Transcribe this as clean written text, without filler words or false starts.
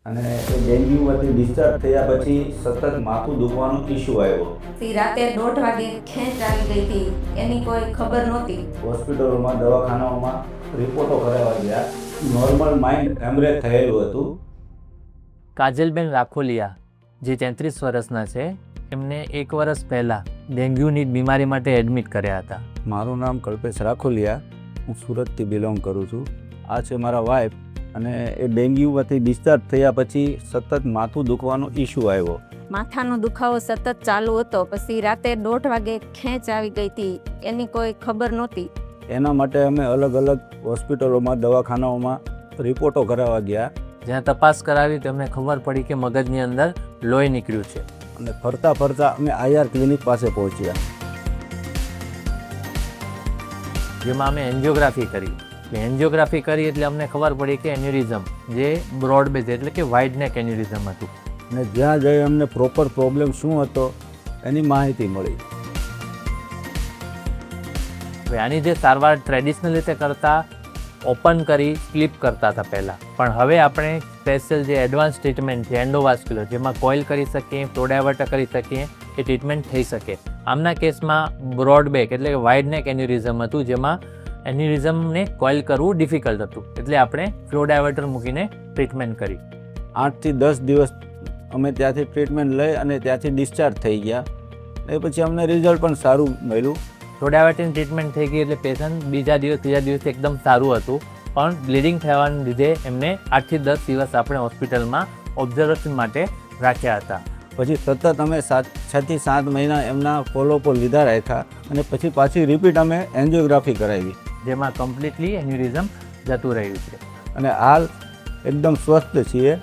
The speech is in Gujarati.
અને એ ડેન્ગ્યુમાંથી ડિસ્ચાર્જ થયા પછી સતત માથું દુખવાનો ઇસ્યુ આવ્યો. રાતે 1:30 વાગે ખેંચ આવી ગઈ હતી, એની કોઈ ખબર નહોતી. હોસ્પિટલોમાં દવાખાનાઓમાં રિપોર્ટો કરાવવા ગયા, નોર્મલ માઇન્ડ હેમરેજ થયેલું હતું. કાજલબેન રાખોલિયા જે 33 વર્ષના છે, એમને 1 વર્ષ પહેલાં ડેન્ગ્યુની બીમારી માટે એડમિટ કર્યા હતા. મારું નામ કલ્પેશ રાખોલિયા, હું સુરતથી બિલોંગ કરું છું. આ છે મારા વાઈફ, અને એ ડેન્ગ્યુમાંથી ડિસ્ચાર્જ થયા પછી સતત માથું દુખવાનો ઇસ્યુ આવ્યો. માથાનો દુખાવો સતત ચાલુ હતો. પછી રાતે 1:30 વાગે ખેંચ આવી ગઈ હતી, એની કોઈ ખબર નહોતી. એના માટે અમે અલગ અલગ હોસ્પિટલોમાં દવાખાનાઓમાં રિપોર્ટો કરાવવા ગયા, જ્યાં તપાસ કરાવી તેમને ખબર પડી કે મગજની અંદર લોહી નીકળ્યું છે. અને ફરતા ફરતા અમે IR ક્લિનિક પાસે પહોંચ્યા. જેમાં અમે એન્જિયોગ્રાફી કરી. એન્જિયોગ્રાફી કરી એટલે અમને ખબર પડી કે એન્યુરિઝમ જે બ્રોડ બેઝ એટલે કે વાઇડ નેક એન્યુરિઝમ હતું. અને જ્યાં જઈ અમને પ્રોપર પ્રોબ્લેમ શું હતો એની માહિતી મળી. હવે આની જે સારવાર ટ્રેડિશનલ રીતે કરતા ઓપન કરી સ્લીપ કરતા હતા પહેલાં, પણ હવે આપણે સ્પેશિયલ જે એડવાન્સ ટ્રીટમેન્ટ છે એન્ડોવાસ્ક્યુલર, જેમાં કોઇલ કરી શકીએ, ફ્લો ડાયવર્ટર કરી શકીએ, એ ટ્રીટમેન્ટ થઈ શકે. આમના કેસમાં બ્રોડ બેક એટલે કે વાઇડ નેક એન્યુરિઝમ હતું, જેમાં એન્યુરિઝમને કોઇલ કરવું ડિફિકલ્ટ હતું, એટલે આપણે ફ્લો ડાયવર્ટર મૂકીને ટ્રીટમેન્ટ કરી. 8 થી 10 દિવસ અમે ત્યાંથી ટ્રીટમેન્ટ લઈ અને ત્યાંથી ડિસ્ચાર્જ થઈ ગયા. એ પછી અમને રિઝલ્ટ પણ સારું મળ્યું. ફ્લો ડાયવર્ટરની ટ્રીટમેન્ટ થઈ ગઈ એટલે પેશન્ટ બીજા દિવસ ત્રીજા દિવસે એકદમ સારું હતું, પણ બ્લીડિંગ થવાને લીધે એમને 8 થી 10 દિવસ આપણે હોસ્પિટલમાં ઓબ્ઝર્વેશન માટે રાખ્યા હતા. પછી સતત અમે 6 થી 7 મહિના એમના ફોલોઅપ લીધા રાખ્યા, અને પછી પાછી રિપીટ અમે એન્જિયોગ્રાફી કરાવી, જેમાં કમ્પ્લીટલી એન્યુરિઝમ જતું રહ્યું છે. અને હાલ એકદમ સ્વસ્થ છીએ.